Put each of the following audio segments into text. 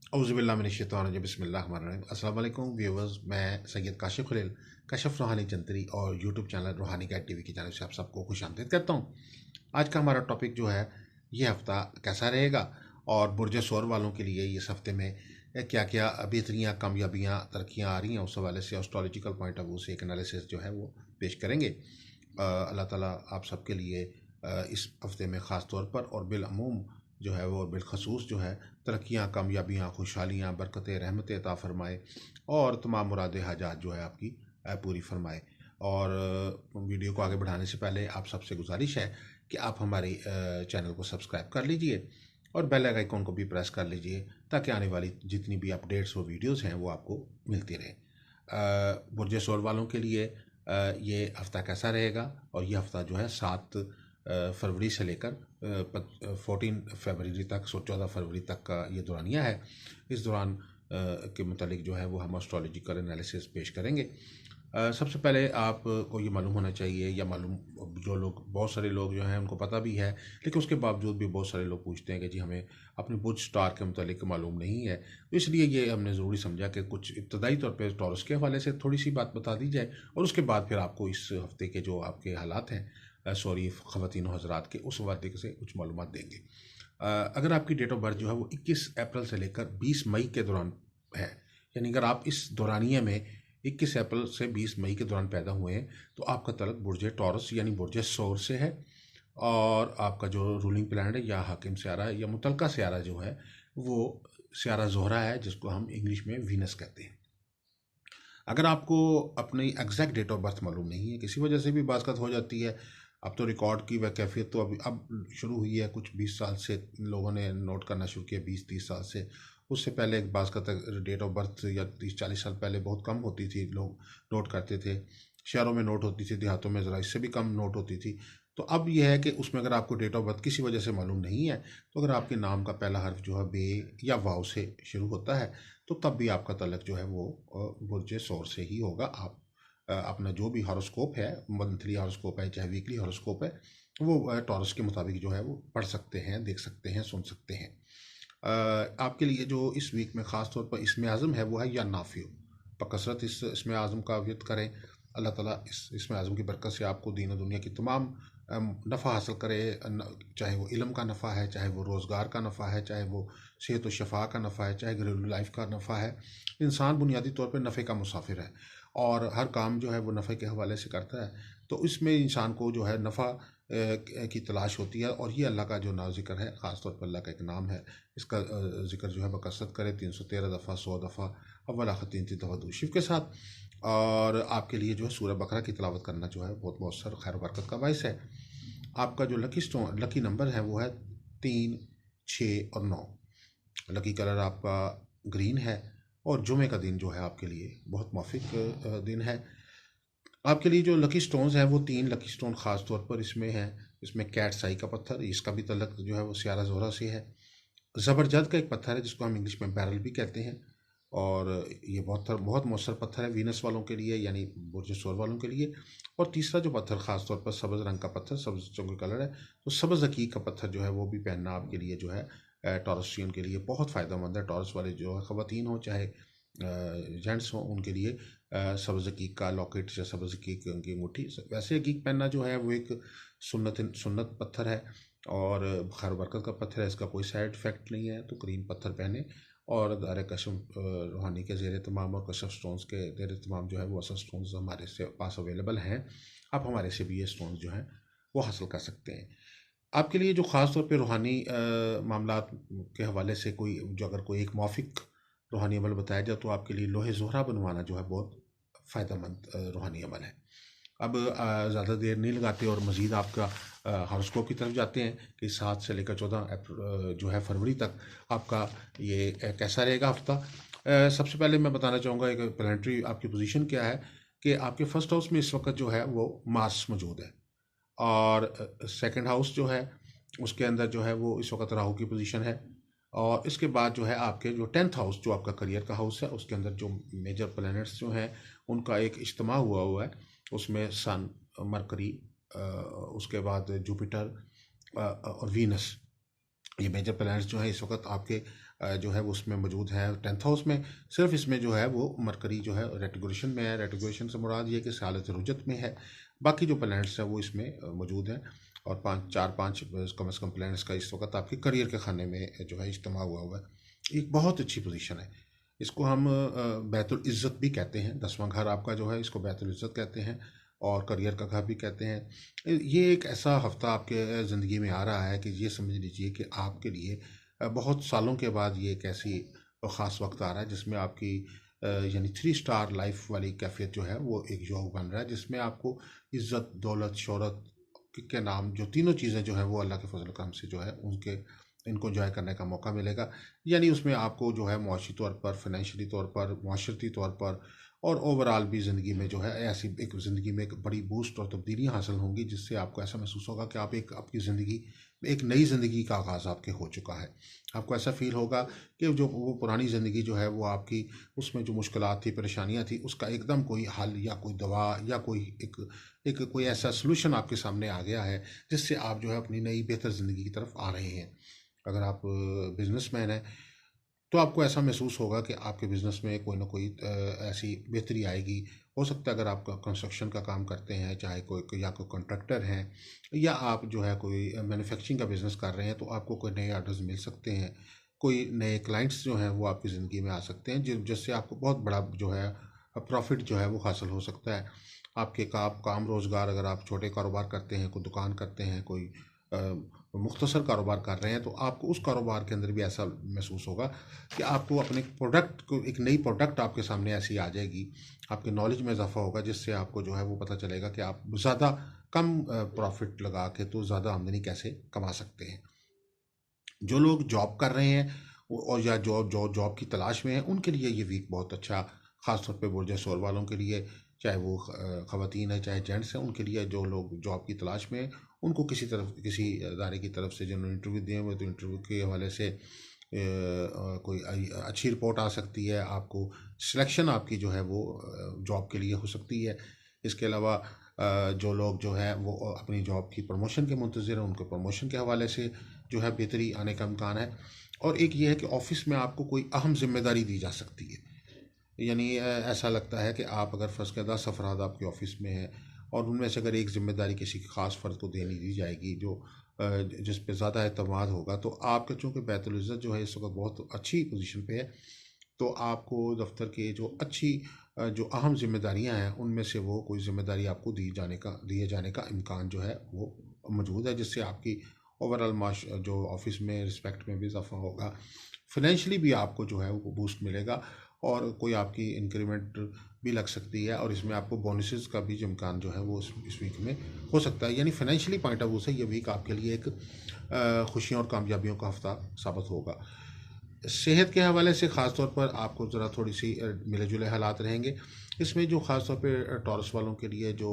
औज़ुबिल्लाहिमिनश्शैतानिर्रजीम बिस्मिल्लाहिर्रहमानिर्रहीम। अस्सलाम वालेकुम व्यूअर्स, मैं सैयद काशिफ खलील कशफ रूहानी जंतरी और यूट्यूब चैनल रूहानी गाइड टीवी की जानिब से आप सबको खुशामदीद करता हूँ। आज का हमारा टॉपिक जो है, ये हफ़्ता कैसा रहेगा और बुर्ज सौर वालों के लिए इस हफ़्ते में क्या क्या बेहतरियाँ, कामयाबियाँ, तरक्कियाँ आ रही हैं, उस हवाले से एस्ट्रोलॉजिकल पॉइंट ऑफ व्यू से एक एनालिसिस जो है वो पेश करेंगे। अल्लाह ताला आप सबके लिए इस हफ़्ते में ख़ास तौर पर और बिलअमूम जो है वो बिलखसूस जो है तरक्कियाँ, कामयाबियाँ, खुशहालियाँ, बरकतें, रहमतें अता फ़रमाए और तमाम मुरादें हाजात जो है आपकी पूरी फ़रमाए। और वीडियो को आगे बढ़ाने से पहले आप सबसे गुजारिश है कि आप हमारे चैनल को सब्सक्राइब कर लीजिए और बेल आइकन को भी प्रेस कर लीजिए, ताकि आने वाली जितनी भी अपडेट्स और वीडियोस हैं वो आपको मिलती रहे। बुर्ज सौर वालों के लिए ये हफ़्ता कैसा रहेगा, और ये हफ़्ता जो है 7 फरवरी से लेकर 14 फरवरी तक, 14 फरवरी तक का ये दौरानिया है। इस दौरान के मुतालिक जो है वो हम एस्ट्रोलॉजिकल एनालिसिस पेश करेंगे। सबसे पहले आपको ये मालूम होना चाहिए, या मालूम जो लोग, बहुत सारे लोग जो हैं उनको पता भी है, लेकिन उसके बावजूद भी बहुत सारे लोग पूछते हैं कि जी हमें अपने बुर्ज स्टार के मुतालिक मालूम नहीं है। तो इसलिए ये हमने ज़रूरी समझा कि कुछ इब्तदाई तौर पे टॉरस के हवाले से थोड़ी सी बात बता दी जाए, और उसके बाद फिर आपको इस हफ्ते के जो आपके हालात हैं, सॉरी ख़वातीन हज़रात के, उस हवाले से कुछ मालूमात देंगे। अगर आपकी डेट ऑफ बर्थ जो है वो 21 अप्रैल से लेकर 20 मई के दौरान है, यानी अगर आप इस दौरानिए में 21 अप्रैल से 20 मई के दौरान पैदा हुए हैं, तो आपका तलक बुर्ज टॉरस यानी बुर्ज सौर से है। और आपका जो रूलिंग प्लैनेट है या हाकिम स्यारा या मुतलका स्यारा जो है वो स्यारा ज़ोहरा है, जिसको हम इंग्लिश में वीनस कहते हैं। अगर आपको अपनी एग्जैक्ट डेट ऑफ बर्थ मालूम नहीं है, किसी वजह से भी बाज़त हो जाती है, अब तो रिकॉर्ड की वह कैफियत तो अब शुरू हुई है, कुछ 20 साल से लोगों ने नोट करना शुरू किया, 20-30 साल से। उससे पहले एक बाज़त डेट ऑफ बर्थ या 30-40 साल पहले बहुत कम होती थी, लोग नोट करते थे, शहरों में नोट होती थी, देहातों में ज़रा इससे भी कम नोट होती थी। तो अब यह है कि उसमें अगर आपको डेट ऑफ बर्थ किसी वजह से मालूम नहीं है, तो अगर आपके नाम का पहला हर्फ जो है बे या वाव से शुरू होता है, तो तब भी आपका तलक जो है वो बुर्ज सौर से ही होगा। आप अपना जो भी हॉरोस्कोप है, मंथली हॉरोस्कोप है चाहे वीकली हॉरोस्कोप है, वो टॉरस के मुताबिक जो है वो पढ़ सकते हैं, देख सकते हैं, सुन सकते हैं। आपके लिए जो इस वीक में ख़ास तौर पर इसमें आज़म है वो है या नाफियो, बकसरत इस इसमें आज़म का व्यत करें। अल्लाह ताला इस इसमें आज़म की बरकत से आपको दीन और दुनिया की तमाम नफ़ा हासिल करे, चाहे वो इल्म का नफ़ा है, चाहे वो रोज़गार का नफ़ा है, चाहे वो सेहत व शफा का नफ़ा है, चाहे घरेलू लाइफ का नफ़ा है। इंसान बुनियादी तौर पर नफ़े का मुसाफिर है और हर काम जो है वो नफ़े के हवाले से करता है। तो इसमें इंसान को जो है नफ़ा की तलाश होती है, और ये अल्लाह का जो नाम ज़िक्र है, ख़ास तौर पर अल्लाह का एक नाम है, इसका ज़िक्र जो है बकसरत करे 313 दफ़ा, 100 दफ़ा, अव्वल आखिर 3 दफ़ा दूर शिव के साथ। और आपके लिए जो है सूरह बकरा की तिलावत करना जो है बहुत मौसर खैर बरकत का बायस है। आपका जो लकी नंबर है वो है 3, 6 और 9। लकी कलर आपका ग्रीन है, और जुमे का दिन जो है आपके लिए बहुत मौफिक दिन है। आपके लिए जो लकी स्टोन्स हैं वो 3 लकी स्टोन ख़ास तौर पर इसमें हैं। इसमें कैट्स आई का पत्थर, इसका भी तलक जो है वो स्यारा ज़ोहरा से है। ज़बरजद का एक पत्थर है जिसको हम इंग्लिश में बैरल भी कहते हैं, और ये बहुत मौसर पत्थर है वीनस वालों के लिए, यानी बुर्ज सौर वालों के लिए। और तीसरा जो पत्थर ख़ास तौर पर सब्ज़ रंग का पत्थर, सब्ज़ चंगे कलर है, तो सब्ज़ हकीक का पत्थर जो है वो भी पहनना आपके लिए जो है टॉरसियन के लिए बहुत फ़ायदेमंद है। टॉरस वाले जो है ख़वातीन हो चाहे जेंट्स हों, उनके लिए सब्ज़ हकीक का लॉकेट या सब्ज़ हकीक की अंगूठी, वैसे हकीक पहनना जो है वो एक सुन्नत पत्थर है और खैर बरकत का पत्थर है। इसका कोई साइड इफ़ेक्ट नहीं है, तो करीम पत्थर पहने और दायरे कशम रूहानी के ज़ेर तमाम और कशफ स्टोन्स के ज़ेर तमाम जो है वो असल स्टोन्स हमारे से पास अवेलेबल हैं। आप हमारे से भी ये स्टोन्स जो हैं वो हासिल कर सकते हैं। आपके लिए जो ख़ास तौर पे रूहानी मामलात के हवाले से कोई जो अगर कोई एक मौफिक रूहानी अमल बताया जाए, तो आपके लिए लोहे ज़ोहरा बनवाना जो है बहुत फ़ायदेमंद रूहानी अमल है। अब ज़्यादा देर नहीं लगाते और मज़ीद आपका हॉरोस्कोप की तरफ जाते हैं कि 7 से लेकर 14 जो है फरवरी तक आपका ये कैसा रहेगा हफ्ता। सबसे पहले मैं बताना चाहूँगा एक प्लानिटरी आपकी पोजीशन क्या है, कि आपके फर्स्ट हाउस में इस वक्त जो है वो मार्स मौजूद है, और सेकंड हाउस जो है उसके अंदर जो है वो इस वक्त राहु की पोजीशन है। और इसके बाद जो है आपके जो 10th हाउस जो आपका करियर का हाउस है, उसके अंदर जो मेजर प्लैनेट्स जो हैं उनका एक इज्तिमा हुआ है। उसमें सन, मरकरी, उसके बाद जुपिटर और वीनस, ये मेजर प्लैनेट्स जो हैं इस वक्त आपके जो है वो उसमें मौजूद है 10th हाउस में। सिर्फ इसमें जो है वो मरकरी जो है रेट्रोग्रेशन में है। रेट्रोग्रेशन से मुराद ये कि सालत रुजत में है। बाकी जो प्लैनेट्स हैं वो इसमें मौजूद हैं। और 5 कम से कम प्लैनेट्स का इस वक्त आपके करियर के खाने में जो है इज्तिमा हुआ है। एक बहुत अच्छी पोजीशन है। इसको हम बैतुल इज़्ज़त भी कहते हैं। 10वां घर आपका जो है इसको बैतुल इज़्ज़त कहते हैं और करियर का घर भी कहते हैं। ये एक ऐसा हफ्ता आपके ज़िंदगी में आ रहा है कि ये समझ लीजिए कि आपके लिए बहुत सालों के बाद ये एक ऐसी ख़ास वक्त आ रहा है जिसमें आपकी यानी 3 स्टार लाइफ वाली कैफियत जो है वो एक योग बन रहा है, जिसमें आपको इज़्ज़त, दौलत, शोहरत के नाम जो तीनों चीज़ें जो हैं वो अल्लाह के फजल करम से जो है उनके इनको एंजॉय करने का मौका मिलेगा। यानी उसमें आपको जो है मुआशी तौर पर, फाइनेंशियली तौर पर, माशरती तौर पर और ओवरऑल भी ज़िंदगी में जो है ऐसी एक ज़िंदगी में एक बड़ी बूस्ट और तब्दीलियाँ हासिल होंगी, जिससे आपको ऐसा महसूस होगा कि आप एक आपकी ज़िंदगी में एक नई ज़िंदगी का आगाज़ आपके हो चुका है। आपको ऐसा फ़ील होगा कि जो वो पुरानी ज़िंदगी जो है वो आपकी उसमें जो मुश्किलात थी, परेशानियाँ थी, उसका एकदम कोई हल या कोई दवा या कोई एक कोई ऐसा सॉल्यूशन आपके सामने आ गया है, जिससे आप जो है अपनी नई बेहतर ज़िंदगी की तरफ आ रहे हैं। अगर आप बिजनेसमैन हैं तो आपको ऐसा महसूस होगा कि आपके बिज़नेस में कोई ना कोई ऐसी बेहतरी आएगी। हो सकता है अगर आप कंस्ट्रक्शन का काम करते हैं, चाहे या कोई कॉन्ट्रैक्टर हैं या आप जो है कोई मैन्युफैक्चरिंग का बिज़नेस कर रहे हैं, तो आपको कोई नए ऑर्डर्स मिल सकते हैं। कोई नए क्लाइंट्स जो हैं वो आपकी ज़िंदगी में आ सकते हैं, जिससे आपको बहुत बड़ा जो है प्रॉफिट जो है वो हासिल हो सकता है। आपके काम रोज़गार, अगर आप छोटे कारोबार करते हैं, कोई दुकान करते हैं, कोई मुख्तसर कारोबार कर रहे हैं, तो आपको उस कारोबार के अंदर भी ऐसा महसूस होगा कि आपको अपने प्रोडक्ट को एक नई प्रोडक्ट आपके सामने ऐसी आ जाएगी। आपके नॉलेज में इजाफा होगा, जिससे आपको जो है वो पता चलेगा कि आप ज़्यादा कम प्रॉफिट लगा के तो ज़्यादा आमदनी कैसे कमा सकते हैं। जो लोग जॉब कर रहे हैं और या जॉब की तलाश में हैं, उनके लिए ये वीक बहुत अच्छा, ख़ास तौर पे बोल जाए शोर वालों के लिए, चाहे वो ख़वातीन है चाहे जेंट्स हैं, उनके लिए जो लोग जॉब की तलाश में हैं, उनको किसी इदारे की तरफ से जिन्होंने इंटरव्यू दिए हुए, तो इंटरव्यू के हवाले से कोई अच्छी रिपोर्ट आ सकती है। आपको सिलेक्शन आपकी जो है वो जॉब के लिए हो सकती है। इसके अलावा जो लोग जो है वो अपनी जॉब की प्रमोशन के मुंतज़िर हैं, उनको प्रमोशन के हवाले से जो है बेहतरी आने का इम्कान है। और एक ये है कि ऑफ़िस में आपको कोई अहम ज़िम्मेदारी दी जा सकती है। यानी ऐसा लगता है कि आप अगर फ़र्ज़ करें 10 अफराद आपके ऑफ़िस में हैं और उनमें से अगर एक ज़िम्मेदारी किसी ख़ास फ़र्द को दी जाएगी जो जिस पे ज़्यादा एतमाद होगा, तो आपका चूँकि बैतुल इज़्ज़त जो है इस वक्त बहुत अच्छी पोजीशन पे है, तो आपको दफ्तर के जो अच्छी जो अहम ज़िम्मेदारियाँ हैं उनमें से वो कोई ज़िम्मेदारी आपको दिए जाने का इम्कान जो है वो मौजूद है, जिससे आपकी ओवरऑल माश जो ऑफ़िस में रिस्पेक्ट में भी इजाफा होगा। फाइनेंशियली भी आपको जो है वो बूस्ट मिलेगा और कोई आपकी इंक्रीमेंट भी लग सकती है और इसमें आपको बोनसेस का भी जो इम्कान जो है वो इस वीक में हो सकता है। यानी फाइनेंशियली पॉइंट ऑफ व्यू से ये वीक आपके लिए एक खुशियों और कामयाबियों का हफ्ता साबित होगा। सेहत के हवाले से ख़ास तौर पर आपको ज़रा थोड़ी सी मिले जुले हालात रहेंगे। इसमें जो ख़ास तौर पे टॉरस वालों के लिए जो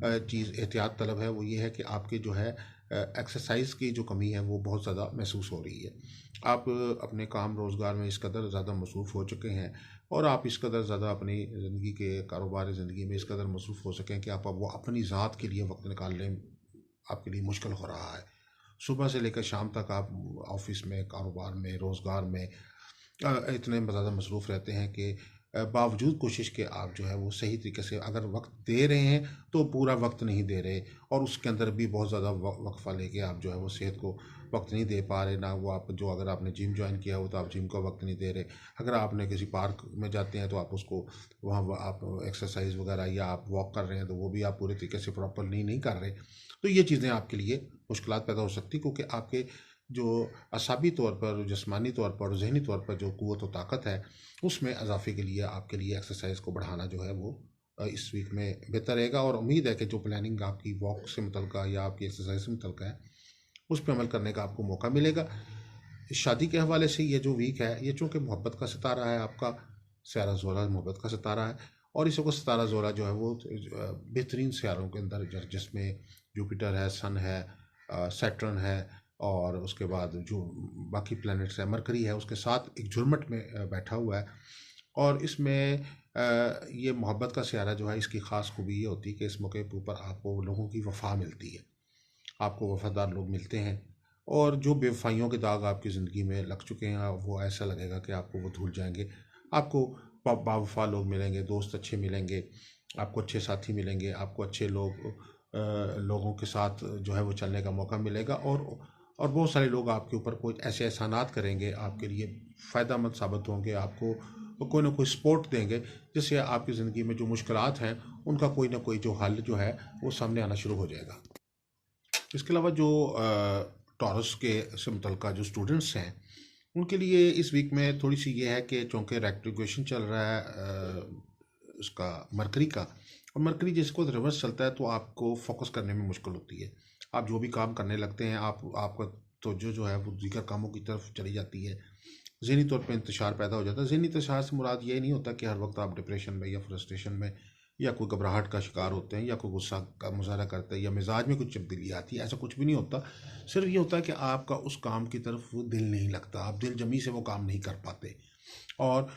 चीज़ एहतियात तलब है वो ये है कि आपके जो है एक्सरसाइज की जो कमी है वो बहुत ज़्यादा महसूस हो रही है। आप अपने काम रोज़गार में इस कदर ज़्यादा मसरूफ़ हो चुके हैं और आप इस कदर ज़्यादा अपनी ज़िंदगी के कारोबारी ज़िंदगी में इस कदर मसरूफ़ हो सकें कि आप अब वो अपनी ज़ात के लिए वक्त निकालने आपके लिए मुश्किल हो रहा है। सुबह से लेकर शाम तक आप ऑफिस में, कारोबार में, रोज़गार में इतने ज़्यादा मसरूफ़ रहते हैं कि बावजूद कोशिश के आप जो है वो सही तरीके से अगर वक्त दे रहे हैं तो पूरा वक्त नहीं दे रहे और उसके अंदर भी बहुत ज़्यादा वक्फा लेके आप जो है वो सेहत को वक्त नहीं दे पा रहे। ना वो आप जो अगर आपने जिम ज्वाइन किया हो तो आप जिम को वक्त नहीं दे रहे। अगर आपने किसी पार्क में जाते हैं तो आप उसको वहाँ आप एक्सरसाइज वगैरह या आप वॉक कर रहे हैं तो वो भी आप पूरे तरीके से प्रॉपरली नहीं कर रहे। तो ये चीज़ें आपके लिए मुश्किलात पैदा हो सकती, क्योंकि आपके जो असाबी तौर पर, जिस्मानी तौर पर और ज़हनी तौर पर जो क़ुव्वत व ताकत है, उसमें इजाफ़े के लिए आपके लिए एक्सरसाइज को बढ़ाना जो है वो इस वीक में बेहतर रहेगा। और उम्मीद है कि जो प्लानिंग आपकी वॉक से मुतल्लिक़ या आपकी एक्सरसाइज से मुतल्लिक़ है, उस पे अमल करने का आपको मौका मिलेगा। शादी के हवाले से ये जो वीक है, ये चूँकि मोहब्बत का सितारा है आपका, सियारा ज़ोहरा मोहब्बत का सितारा है और इस वक़्त सितारा ज़ोहरा जो है वो बेहतरीन सियारों के अंदर जिसमें जुपिटर है, सन है, सैटर्न है और उसके बाद जो बाकी प्लैनेट्स हैं, मरकरी है, उसके साथ एक झुरमट में बैठा हुआ है। और इसमें ये मोहब्बत का सियारा जो है, इसकी ख़ास खूबी ये होती है कि इस मौके के ऊपर आपको लोगों की वफ़ा मिलती है, आपको वफ़ादार लोग मिलते हैं और जो बेवफाइयों के दाग आपकी ज़िंदगी में लग चुके हैं वो ऐसा लगेगा कि आपको वो धुल जाएंगे। आपको बावफा लोग मिलेंगे, दोस्त अच्छे मिलेंगे, आपको अच्छे साथी मिलेंगे, आपको अच्छे लोगों के साथ जो है वो चलने का मौका मिलेगा। और बहुत सारे लोग आपके ऊपर कोई ऐसे एहसानात करेंगे, आपके लिए फ़ायदेमंद साबित होंगे, आपको कोई ना कोई सपोर्ट देंगे, जिससे आपकी ज़िंदगी में जो मुश्किलात हैं उनका कोई ना कोई जो हल जो है वो सामने आना शुरू हो जाएगा। इसके अलावा जो टॉरस के से मुतल्लिक़ जो स्टूडेंट्स हैं उनके लिए इस वीक में थोड़ी सी ये है कि चूँकि रेट्रोग्रेशन चल रहा है उसका मरकरी का, और मरकरी जिसको रिवर्स चलता है तो आपको फोकस करने में मुश्किल होती है। आप जो भी काम करने लगते हैं आपका तवज्जो जो है वो दीगर कामों की तरफ चली जाती है। ज़हनी तौर पे इंतशार पैदा हो जाता है। ज़हनी इंतशार से मुराद ये नहीं होता कि हर वक्त आप डिप्रेशन में या फ्रस्ट्रेशन में या कोई घबराहट का शिकार होते हैं या कोई गुस्सा का मुजाहरा करते हैं या मिजाज में कुछ तब्दीली आती है, ऐसा कुछ भी नहीं होता। सिर्फ ये होता है कि आपका उस काम की तरफ वो दिल नहीं लगता, आप दिल जमी से वो काम नहीं कर पाते। और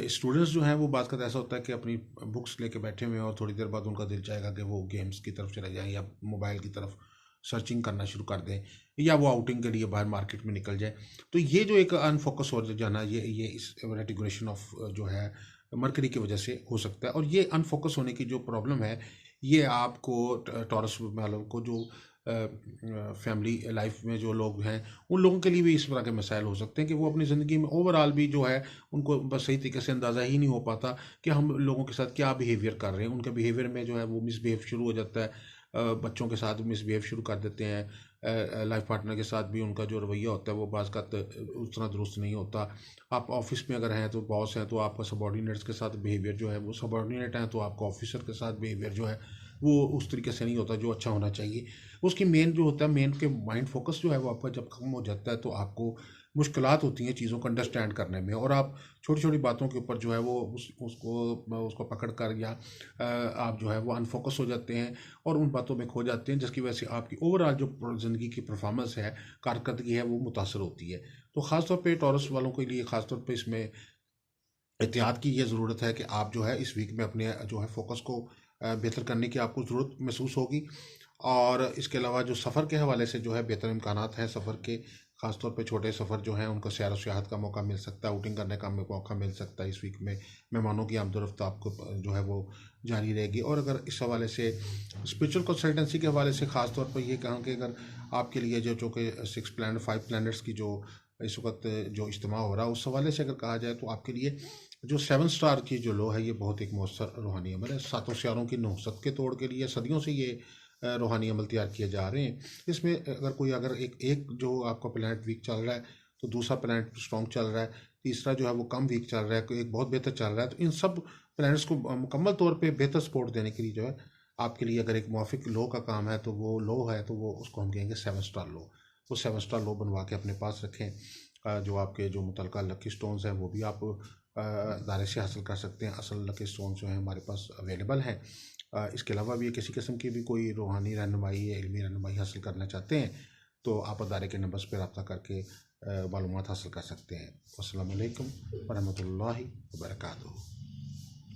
स्टूडेंट्स जो हैं वो बात करते ऐसा होता है कि अपनी बुक्स लेके बैठे हुए हैं और थोड़ी देर बाद उनका दिल चाहेगा कि वो गेम्स की तरफ चले जाएं या मोबाइल की तरफ सर्चिंग करना शुरू कर दें या वो आउटिंग के लिए बाहर मार्केट में निकल जाए। तो ये जो एक अनफोकस हो जाना, ये इस रेटिकुलेशन ऑफ जो है मरकरी की वजह से हो सकता है। और ये अनफोकस होने की जो प्रॉब्लम है ये आपको टॉरस वालों को जो फैमिली लाइफ में जो लोग हैं उन लोगों के लिए भी इस तरह के मसाइल हो सकते हैं कि वो अपनी ज़िंदगी में ओवरऑल भी जो है उनको बस सही तरीके से अंदाज़ा ही नहीं हो पाता कि हम लोगों के साथ क्या बिहेवियर कर रहे हैं। उनके बिहेवियर में जो है वो मिसबिहेव शुरू हो जाता है, बच्चों के साथ मिसबिहेव शुरू कर देते हैं, लाइफ पार्टनर के साथ भी उनका जो रवैया होता है वो बाज़ का उतना दुरुस्त नहीं होता। आप ऑफिस में अगर हैं तो बॉस हैं तो आपका सबॉर्डिनेट्स के साथ बिहेवियर जो है वो, सबॉर्डिनेट हैं तो आपका ऑफिसर के साथ बिहेवियर जो है वो उस तरीके से नहीं होता जो अच्छा होना चाहिए। उसकी मेन जो होता है, मेन के माइंड फोकस जो है वो आपका जब कम हो जाता है तो आपको मुश्किलात होती हैं चीज़ों को अंडरस्टैंड करने में, और आप छोटी छोटी बातों के ऊपर जो है वो उसको पकड़ कर या आप जो है वो अनफोकस हो जाते हैं और उन बातों में खो जाते हैं, जिसकी वजह से आपकी ओवरऑल जो ज़िंदगी की परफॉर्मेंस है, कारकर्दगी है, वो मुतासर होती है। तो ख़ासतौर पे टॉरस वालों के लिए ख़ासतौर पे इसमें एहतियात की ये ज़रूरत है कि आप जो है इस वीक में अपने जो है फोकस को बेहतर करने की आपको ज़रूरत महसूस होगी। और इसके अलावा जो सफ़र के हवाले से जो है बेहतर इम्कानात हैं सफ़र के, ख़ासतौर पे छोटे सफ़र जो हैं उनको सैर व सियाहत का मौका मिल सकता है, आउटिंग करने का मौका मिल सकता है। इस वीक में मेहमानों की आमदोरफ्त आपको जो है वो जारी रहेगी। और अगर इस हवाले से स्पिरिचुअल कंसल्टेंसी के हवाले से ख़ास तौर पर ये कहूँ कि अगर आपके लिए जो कि 6 प्लैनेट 5 प्लैनेट्स की जो इस वक्त जो इज्तिमा हो रहा है उस हवाले से अगर कहा जाए तो आपके लिए जो 7 स्टार की जो लो है ये बहुत एक मौसर रूहानी अमल है। सातों सियारों की नहुसत के तोड़ के लिए सदियों से ये रूहानी अमल तैयार किए जा रहे हैं। इसमें अगर एक एक जो आपका प्लैनेट वीक चल रहा है तो दूसरा प्लैनेट स्ट्रॉन्ग चल रहा है, तीसरा जो है वो कम वीक चल रहा है, कोई एक बहुत बेहतर चल रहा है। तो इन सब प्लैनेट्स को मुकम्मल तौर पे बेहतर सपोर्ट देने के लिए जो है आपके लिए अगर एक मुआफिक लो का काम है तो वो लो है, तो वो उसको हम कहेंगे 7 स्टार लो। वो 7 स्टार लो बनवा के अपने पास रखें। जो आपके जो मुतलका लकी स्टोन्स हैं वो भी आप दायरे से हासिल कर सकते हैं। असल लकी स्टोन्स जो हैं हमारे पास अवेलेबल हैं। इसके अलावा भी किसी किस्म की भी कोई रूहानी रहनुमाई या इल्मी रहनुमाई हासिल करना चाहते हैं तो आप अदारे के नंबर्स पर रब्ता करके मालूमात हासिल कर सकते हैं। अस्सलाम वालेकुम वरहमतुल्लाहि वबरकातुहू।